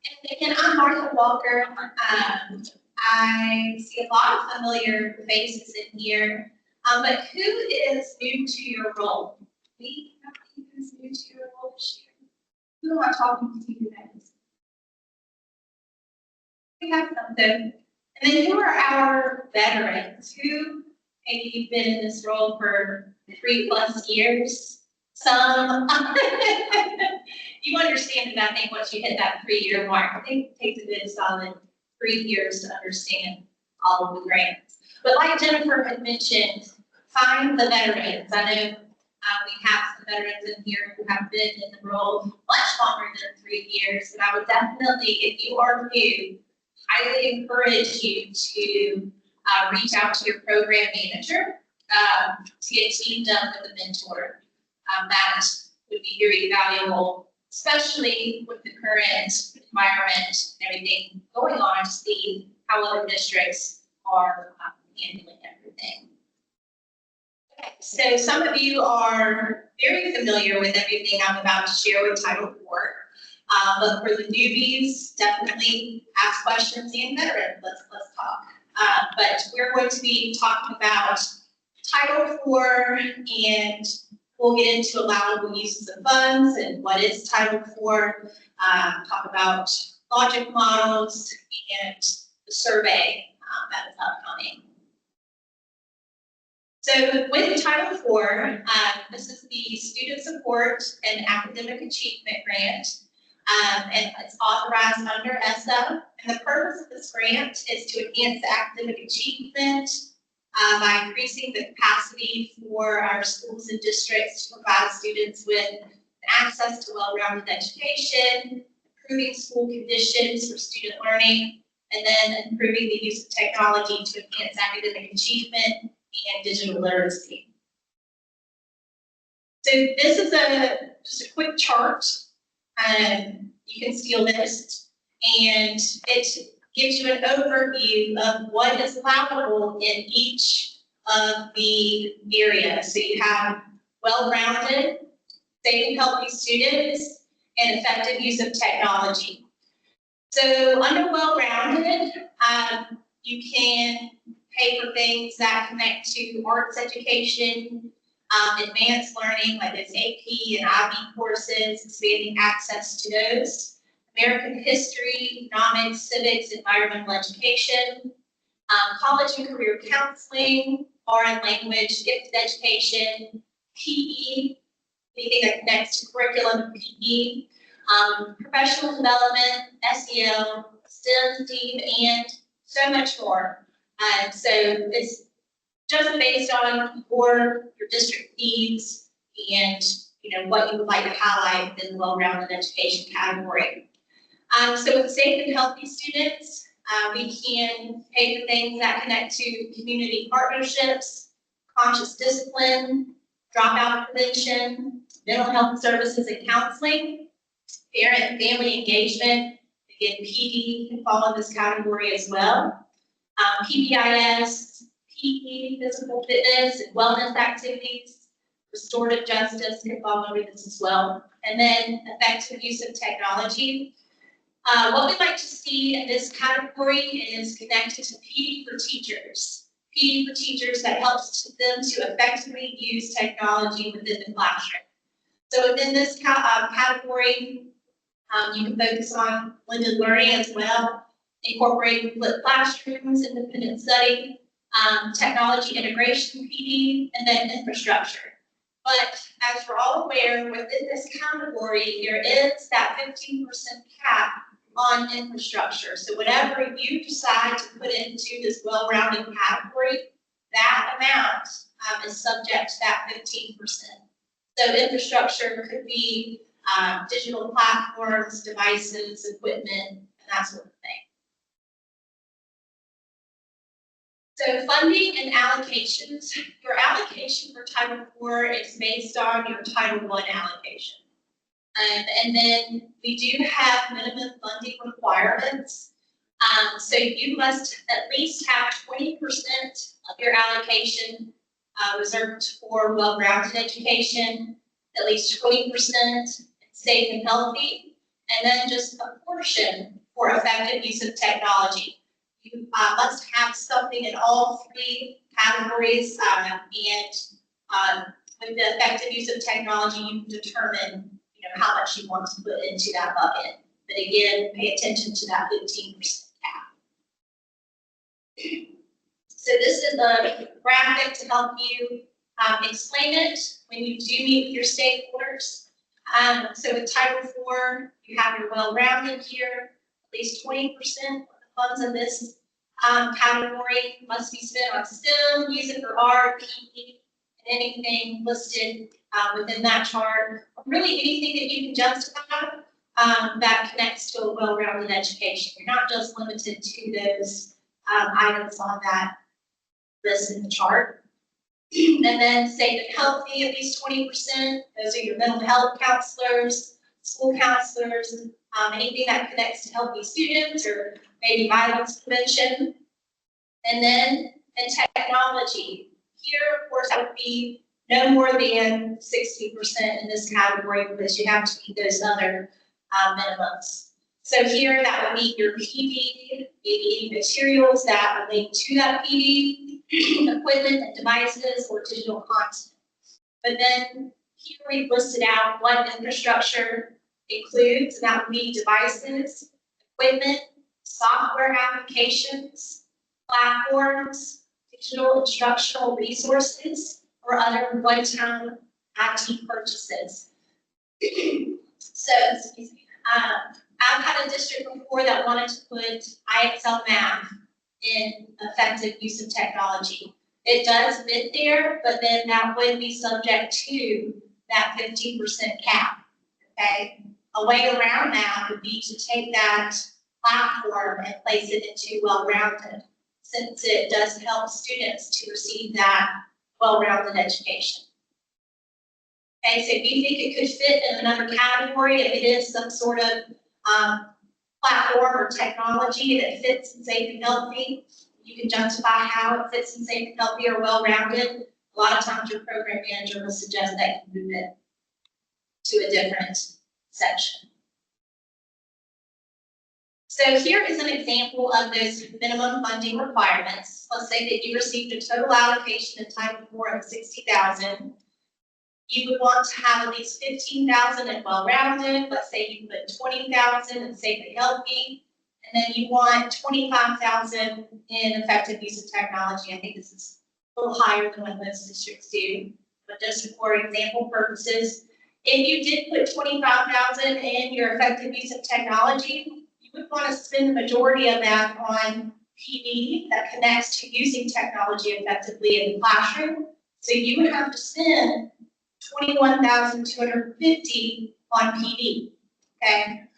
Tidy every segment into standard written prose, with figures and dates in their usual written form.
And again, I'm Martha Walker. I see a lot of familiar faces in here, but who is new to your role? Me? Who's new to your role this year? Who am I talking to today? We have something. And then who are our veterans? Who maybe you've been in this role for 3+ years? Some. You understand that I think once you hit that 3-year mark, I think it takes a good solid 3 years to understand all of the grants. But like Jennifer had mentioned, find the veterans. I know we have some veterans in here who have been in the role much longer than 3 years, and I would definitely, if you are new, highly encourage you to reach out to your program manager to get teamed up with a mentor. That would be very valuable, especially with the current environment and everything going on, to see how other districts are handling everything. Okay, so some of you are very familiar with everything I'm about to share with Title IV. But for the newbies, definitely ask questions and veterans. Let's talk. But we're going to be talking about Title IV, and we'll get into allowable uses of funds and what is Title IV. Talk about logic models and the survey that is upcoming. So with Title IV, this is the Student Support and Academic Achievement Grant. And it's authorized under ESSA. And the purpose of this grant is to enhance academic achievement by increasing the capacity for our schools and districts to provide students with access to well-rounded education, improving school conditions for student learning, and then improving the use of technology to enhance academic achievement and digital literacy. So this is just a quick chart. You can steal this, and it gives you an overview of what is allowable in each of the areas. So you have well-rounded, safe and healthy students, and effective use of technology. So under well-rounded, you can pay for things that connect to arts education, advanced learning, like those AP and IB courses, expanding access to those. American history, economics, civics, environmental education, college and career counseling, foreign language, gifted education, PE, anything that connects to curriculum and PE, professional development, SEL, STEM, STEAM, and so much more. So it's just based on your district needs and what you would like to highlight within the well-rounded education category. So with safe and healthy students, we can pay for things that connect to community partnerships, conscious discipline, dropout prevention, mental health services and counseling, parent and family engagement. Again, PD can fall in this category as well. PBIS, PE, physical fitness and wellness activities, restorative justice can fall under this as well. And then effective use of technology. What we'd like to see in this category is connected to PD for teachers. PD for teachers that helps them to effectively use technology within the classroom. So within this category, you can focus on blended learning as well, incorporating flipped classrooms, independent study, technology integration PD, and then infrastructure. But as we're all aware, within this category, there is that 15% cap on infrastructure. So whatever you decide to put into this well-rounded category, that amount is subject to that 15%. So infrastructure could be digital platforms, devices, equipment, and that sort of thing. So funding and allocations. Your allocation for Title IV is based on your Title I allocation. And then we do have minimum funding requirements. So you must at least have 20% of your allocation reserved for well-rounded education, at least 20% safe and healthy, and then just a portion for effective use of technology. You must have something in all three categories, and with the effective use of technology, you can determine, how much you want to put into that bucket. But again, pay attention to that 15% cap. So this is a graphic to help you explain it when you do meet with your stakeholders. So with Title IV, you have your well-rounded here. At least 20% of the funds in this category must be spent on STEM, music or art, PE, and anything listed within that chart. Really anything that you can justify that connects to a well-rounded education. You're not just limited to those items on that list in the chart. And then safe and healthy, at least 20%. Those are your mental health counselors, school counselors, anything that connects to healthy students or maybe violence prevention. And then in technology, here, of course, that would be no more than 60% in this category because you have to meet those other minimums. So here, that would be your PD, maybe materials that relate to that PD, equipment and devices, or digital content. But then here we've listed out what infrastructure includes, and that would be devices, equipment, software applications, platforms, digital instructional resources, or other one-time IT purchases. So, excuse me. I've had a district before that wanted to put IXL math in effective use of technology. It does fit there, but then that would be subject to that 15% cap, okay? A way around that would be to take that platform and place it into well-rounded, since it does help students to receive that well-rounded education. Okay, so if you think it could fit in another category, if it is some sort of platform or technology that fits in safe and healthy, you can justify how it fits in safe and healthy or well-rounded. A lot of times your program manager will suggest that you move it to a different section. So here is an example of those minimum funding requirements. Let's say that you received a total allocation in Title IV of $60,000. You would want to have at least $15,000 in well-rounded. Let's say you put $20,000 in safe and healthy, and then you want $25,000 in effective use of technology. I think this is a little higher than what most districts do, but just for example purposes, if you did put $25,000 in your effective use of technology, you would want to spend the majority of that on PD that connects to using technology effectively in the classroom. So you would have to spend $21,250 on PD, okay?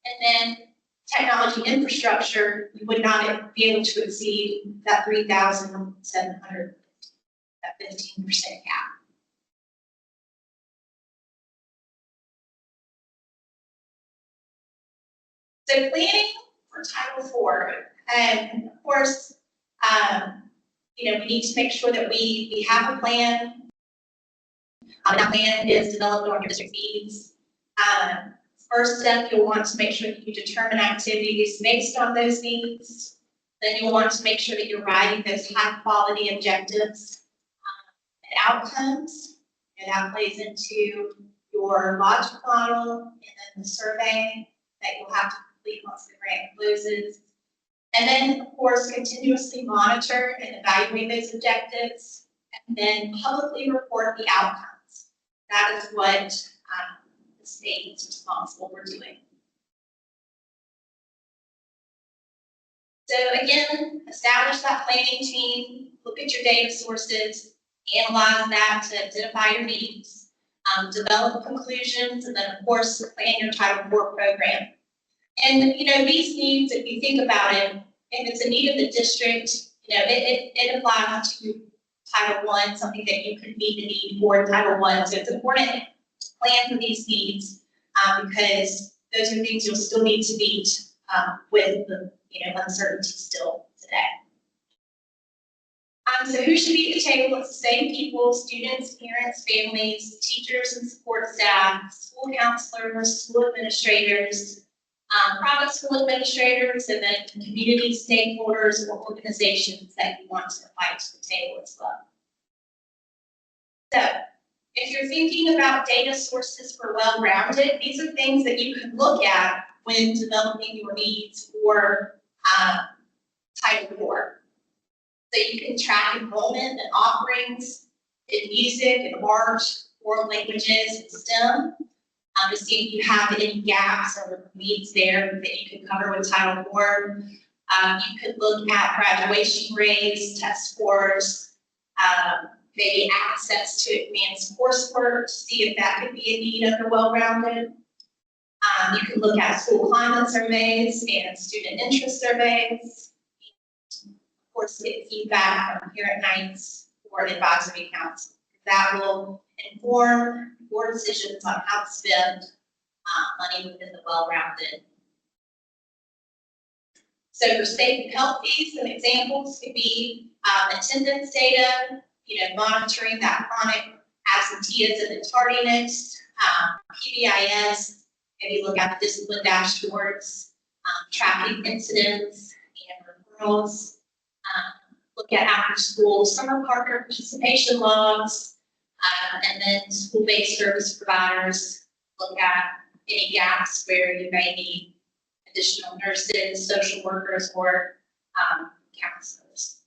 And then technology infrastructure, you would not be able to exceed that $3,700, that 15% cap. So planning for Title IV, and of course, we need to make sure that we have a plan. That plan is developed on your district needs. First step, you'll want to make sure that you determine activities based on those needs. Then you'll want to make sure that you're writing those high quality objectives and outcomes. And that plays into your logic model and then the survey that you'll have to complete once the grant closes. And then, of course, continuously monitor and evaluate those objectives, and then publicly report the outcomes. That is what the state is responsible for doing. So again, establish that planning team, look at your data sources, analyze that to identify your needs, develop conclusions, and then of course plan your Title IV program. And these needs, if you think about it, if it's a need of the district, it applies to Title I, something that you could meet the need for Title I. So it's important to plan for these needs because those are things you'll still need to meet with the uncertainty still today. So who should be at the table? It's the same people: students, parents, families, teachers and support staff, school counselors, school administrators, private school administrators, and then community stakeholders or organizations that you want to invite to the table as well. So if you're thinking about data sources for well-rounded, these are things that you can look at when developing your needs for Title IV. So you can track enrollment and offerings in music and art, foreign languages, and STEM, to see if you have any gaps or needs there that you can cover with Title IV. You could look at graduation rates, test scores, maybe access to advanced coursework to see if that could be a need under well-rounded. You can look at school climate surveys and student interest surveys. Of course, get feedback from parent nights or advisory council. That will inform your decisions on how to spend money within the well-rounded. So for state and health fees, some examples could be attendance data, monitoring that chronic absenteeism and tardiness, PBIS, maybe look at the discipline dashboards, tracking incidents and referrals, look at after school summer partner participation logs, and then school-based service providers, look at any gaps where you may need additional nurses, social workers, or counselors.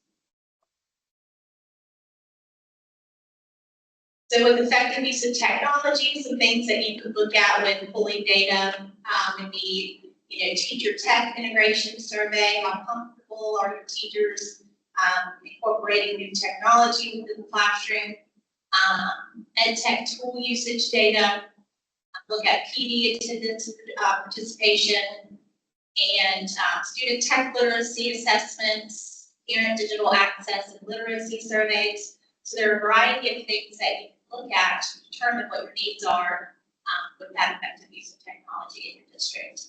So with effective use of technology, some things that you could look at when pulling data would be, teacher tech integration survey. How comfortable are your teachers incorporating new technology within the classroom? Ed tech tool usage data. Look at PD attendance participation and student tech literacy assessments, parent digital access and literacy surveys. So there are a variety of things that you can look at to determine what your needs are with that effective use of technology in your district.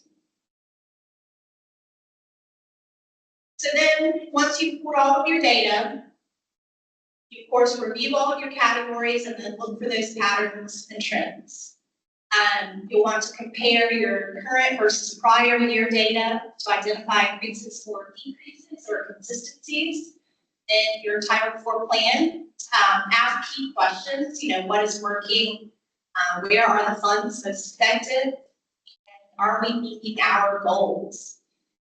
So then once you've pulled all of your data, you of course review all of your categories and then look for those patterns and trends. You'll want to compare your current versus prior year data to identify increases or decreases or consistencies in your Title IV plan. Ask key questions, what is working, where are the funds most effective, and are we meeting our goals?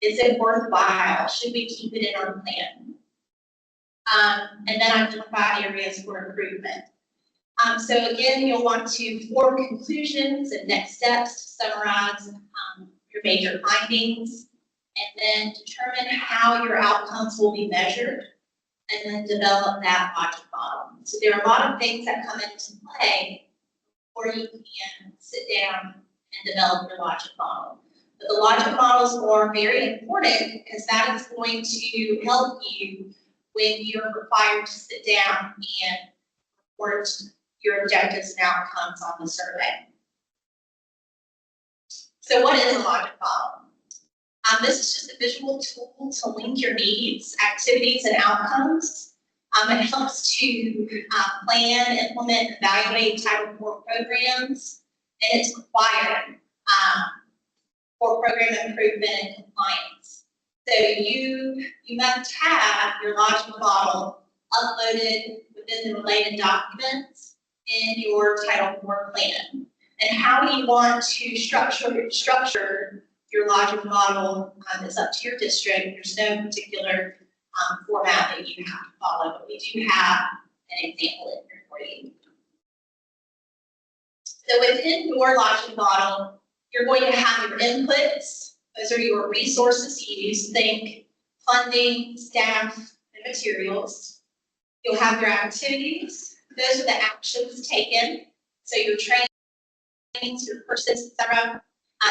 Is it worthwhile? Should we keep it in our plan? And then identify areas for improvement. So again, you'll want to form conclusions and next steps to summarize your major findings, and then determine how your outcomes will be measured, and then develop that logic model. So there are a lot of things that come into play before you can sit down and develop your logic model. But the logic models are very important because that is going to help you when you're required to sit down and report your objectives and outcomes on the survey. So what is a logic model? This is just a visual tool to link your needs, activities, and outcomes. It helps to plan, implement, and evaluate Title IV programs, and it's required for program improvement and compliance. So you must have your logic model uploaded within the related documents in your Title IV plan. And how you want to structure your logic model is up to your district. There's no particular format that you have to follow, but we do have an example in here for you. So within your logic model, you're going to have your inputs. Those are your resources you use. Think funding, staff, and materials. You'll have your activities. Those are the actions taken. So your trainings, your courses, etc.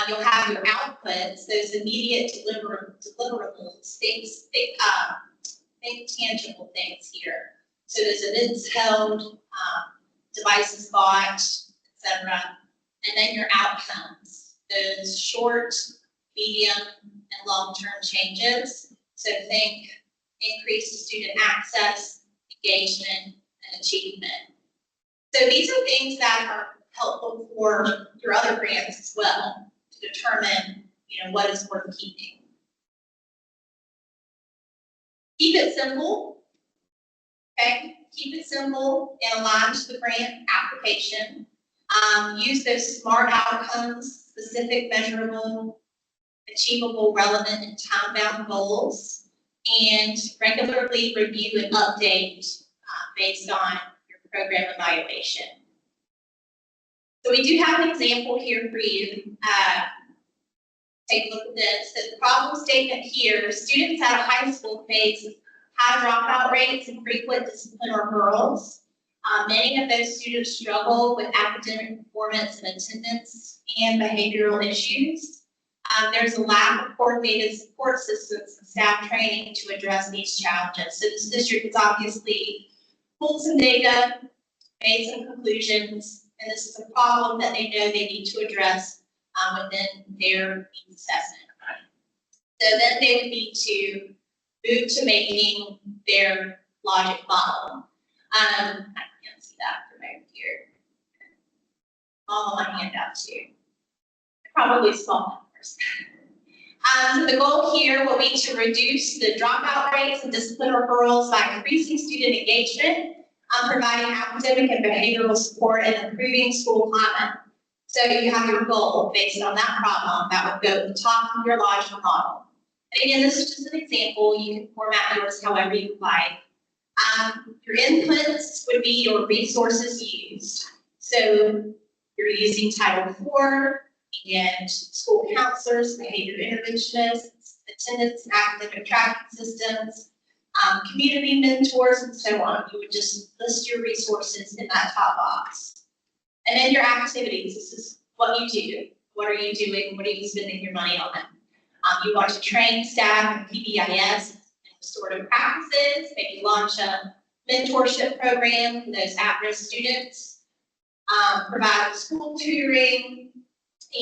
You'll have your outputs, those immediate deliverables, things, think tangible things here. So there's events held, devices bought, etc. And then your outcomes, those short, medium, and long-term changes. So think increased student access, engagement, and achievement. So these are things that are helpful for your other grants as well to determine, what is worth keeping. Keep it simple. Okay, keep it simple and aligned to the grant application. Use those SMART outcomes, specific, measurable, achievable, relevant, and time-bound goals, and regularly review and update based on your program evaluation. So we do have an example here for you. Take a look at this. The problem statement here, students at a high school face high dropout rates and frequent discipline or referrals. Many of those students struggle with academic performance and attendance and behavioral issues. There's a lack of coordinated support systems and staff training to address these challenges. So this district has obviously pulled some data, made some conclusions, and this is a problem that they know they need to address within their needs assessment. So then they would need to move to making their logic model. I can't see that from over here. All on my handout too. Probably small numbers. So the goal here will be to reduce the dropout rates and discipline referrals by increasing student engagement, providing academic and behavioral support, and improving school climate. So you have your goal based on that problem that would go at the top of your logical model. And again, this is just an example. You can format yours however you like. Your inputs would be your resources used. So you're using Title IV and school counselors, behavior interventionists, attendance and academic tracking systems, community mentors, and so on. You would just list your resources in that top box. And then your activities. This is what you do. What are you doing? What are you spending your money on? You want to train staff in PBIS and restorative practices, maybe launch a mentorship program for those at-risk students, provide school tutoring,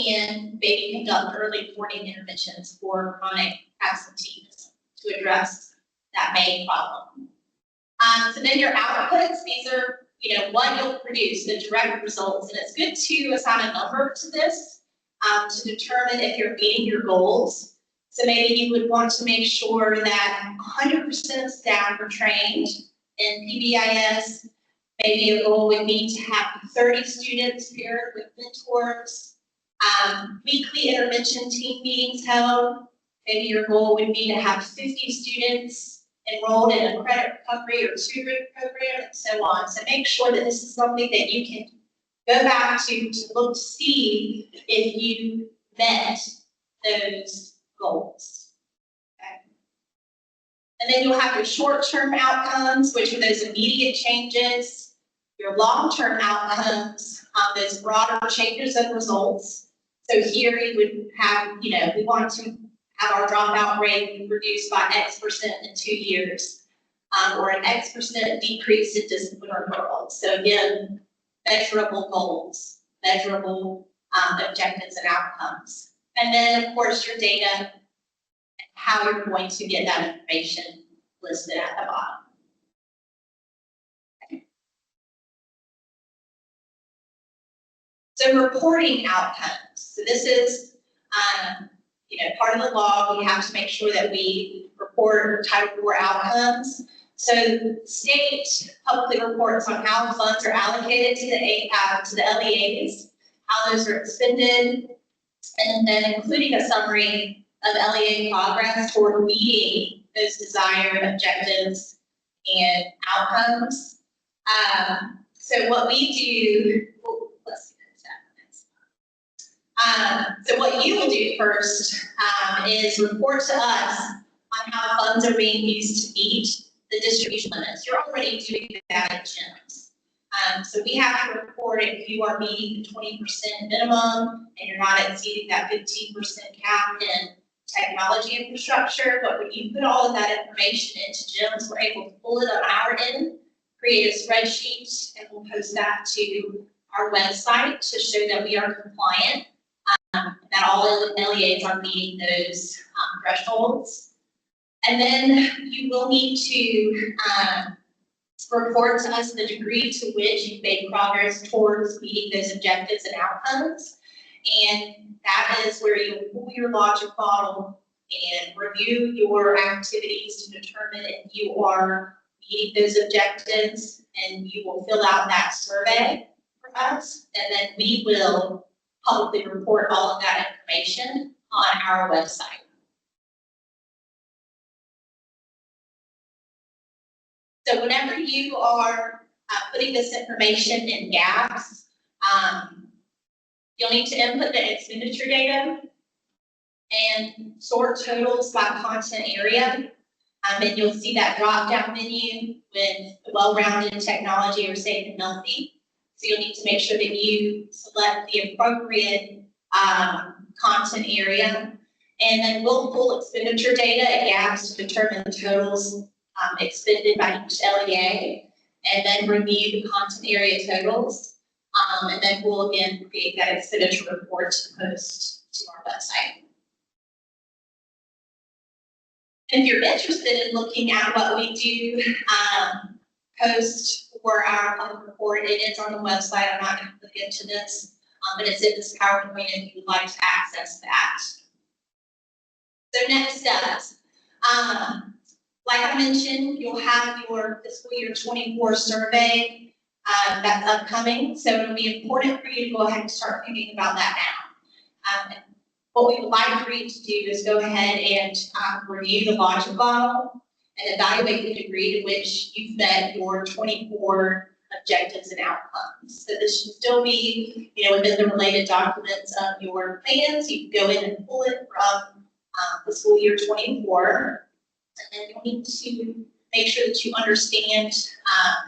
and maybe conduct early warning interventions for chronic absenteeism to address that main problem. So then your outputs, these are what you'll produce, the direct results, and it's good to assign a number to this to determine if you're meeting your goals. So maybe you would want to make sure that 100% of staff are trained in PBIS. Maybe a goal would be to have 30 students paired with mentors, weekly intervention team meetings held. Maybe your goal would be to have 50 students enrolled in a credit recovery or tutoring program, and so on. So make sure that this is something that you can go back to look to see if you met those goals. Okay. And then you'll have your short-term outcomes, which are those immediate changes, your long-term outcomes, those broader changes of results. So here you would have, we want to have our dropout rate reduced by X% in 2 years, or an X% decrease in discipline referrals. So again, measurable goals, measurable objectives and outcomes. And then, of course, your data and how you're going to get that information listed at the bottom. Okay. So reporting outcomes. So this is, part of the law. We have to make sure that we report Title IV outcomes. So state publicly reports on how funds are allocated to the LEAs, how those are expended, and then including a summary of LEA progress toward meeting those desired objectives and outcomes. So what we do, let's see so what you will do first is report to us on how funds are being used to meet the distribution limits. You're already doing that at GEMS. So we have to report if you are meeting the 20% minimum and you're not exceeding that 15% cap in technology infrastructure. But when you put all of that information into GEMS, we're able to pull it on our end, create a spreadsheet, and we'll post that to our website to show that we are compliant, that all LEAs are meeting those thresholds. And then you will need to report to us the degree to which you've made progress towards meeting those objectives and outcomes. And that is where you'll pull your logic model and review your activities to determine if you are meeting those objectives, and you will fill out that survey for us, and then we will publicly report all of that information on our website. So whenever you are putting this information in GAPS, you'll need to input the expenditure data and sort totals by content area. And you'll see that drop-down menu with well-rounded technology or safe and healthy. So you'll need to make sure that you select the appropriate content area. And then we'll pull expenditure data at GAPS to determine the totals expended by each LEA, and then review the content area totals. And then we'll again create that expenditure report to post to our website. If you're interested in looking at what we do post for our public report, it is on the website. I'm not going to click into this, but it's in this PowerPoint if you would like to access that. So next steps. Like I mentioned, you'll have your fiscal year 24 survey that's upcoming. So it'll be important for you to go ahead and start thinking about that now. What we would like for you to do is go ahead and review the logic model and evaluate the degree to which you've met your 24 objectives and outcomes. So this should still be, within the related documents of your plans. You can go in and pull it from fiscal year 24. And then you'll need to make sure that you understand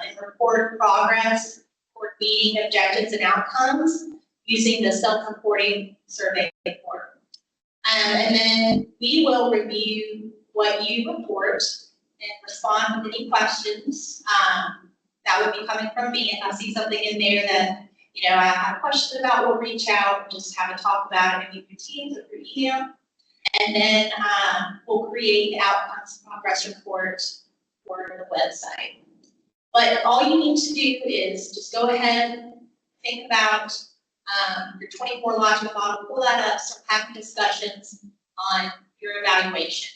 and report progress toward meeting objectives and outcomes using the self-reporting survey form. And then we will review what you report and respond with any questions that would be coming from me. If I see something in there that, I have a question about, we'll reach out and just have a talk about it, maybe through Teams or through email. And then we'll create the outcomes progress report for the website. But all you need to do is just go ahead, think about your 24 logic model, pull that up, start having discussions on your evaluation.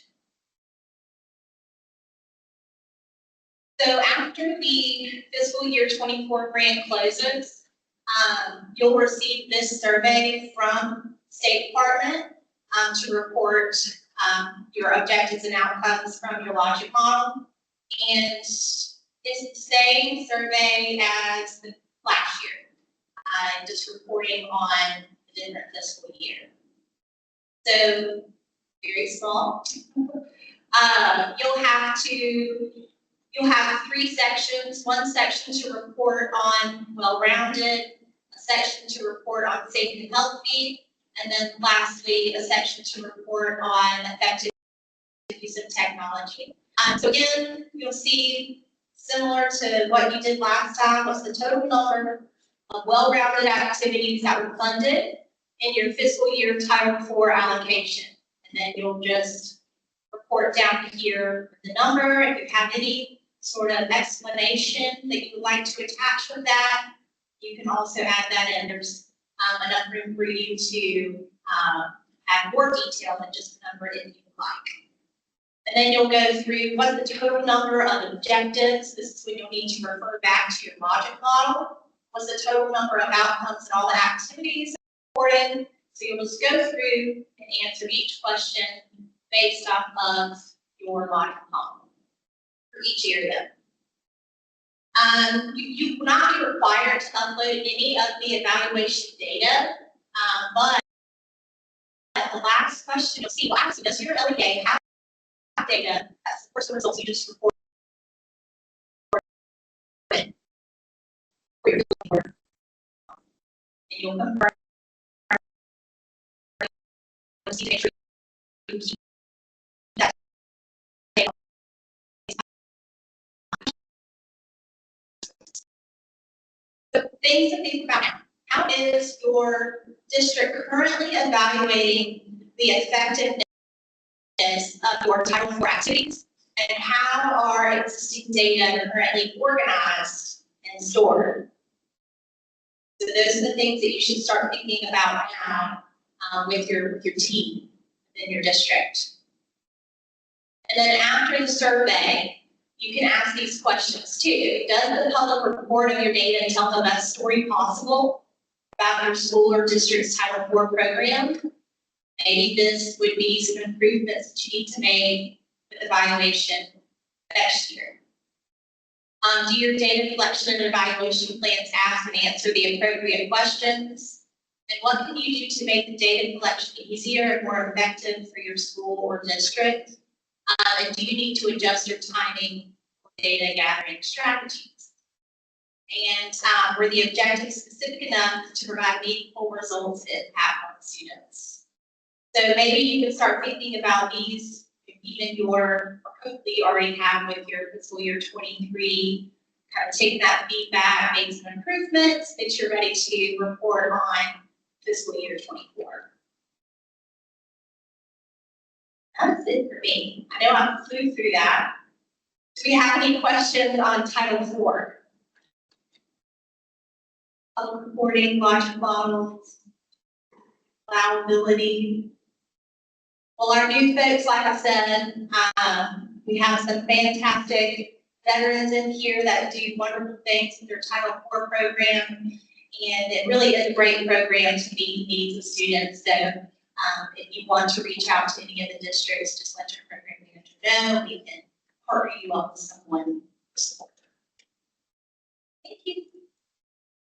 So after the fiscal year 24 grant closes, you'll receive this survey from State Department to report your objectives and outcomes from your logic model. And it's the same survey as the last year. Just reporting on the different fiscal year. So very small. You'll have 3 sections. One section to report on well-rounded, a section to report on safe and healthy, and then lastly, a section to report on effective use of technology. So again, you'll see similar to what you did last time was the total number of well-rounded activities that were funded in your fiscal year Title IV allocation. And then you'll just report down here the number. If you have any sort of explanation that you would like to attach with that, you can also add that in. There's enough room for you to add more detail than just the number if you would like. And then you'll go through what's the total number of objectives. This is when you'll need to refer back to your logic model. What's the total number of outcomes and all the activities reported. So you'll just go through and answer each question based off of your logic model for each area. You will not be required to upload any of the evaluation data, but the last question you'll see will ask you, does your LEA have data that supports the results you just reported? And you'll confirm. So things to think about now. How is your district currently evaluating the effectiveness of your Title IV activities? And how are existing data currently organized and stored? So those are the things that you should start thinking about now with your team within your district. And then after the survey, you can ask these questions too. Does the public report of your data tell the best story possible about your school or district's Title IV program? Maybe this would be some improvements that you need to make with evaluation next year. Do your data collection and evaluation plans ask and answer the appropriate questions? And what can you do to make the data collection easier and more effective for your school or district? And do you need to adjust your timing for data gathering strategies? And were the objectives specific enough to provide meaningful results and impact on students? So maybe you can start thinking about these even your, or hopefully you already have with your fiscal year 23, kind of taking that feedback, make some improvements that you're ready to report on fiscal year 24. That's it for me. I know I flew through that. Do we have any questions on Title IV? Public reporting, logic models, allowability. Well, our new folks, like I said, we have some fantastic veterans in here that do wonderful things with their Title IV program, and it really is a great program to meet the needs of students. So if you want to reach out to any of the districts, just let your program manager know. We can partner you up with someone for support. Thank you.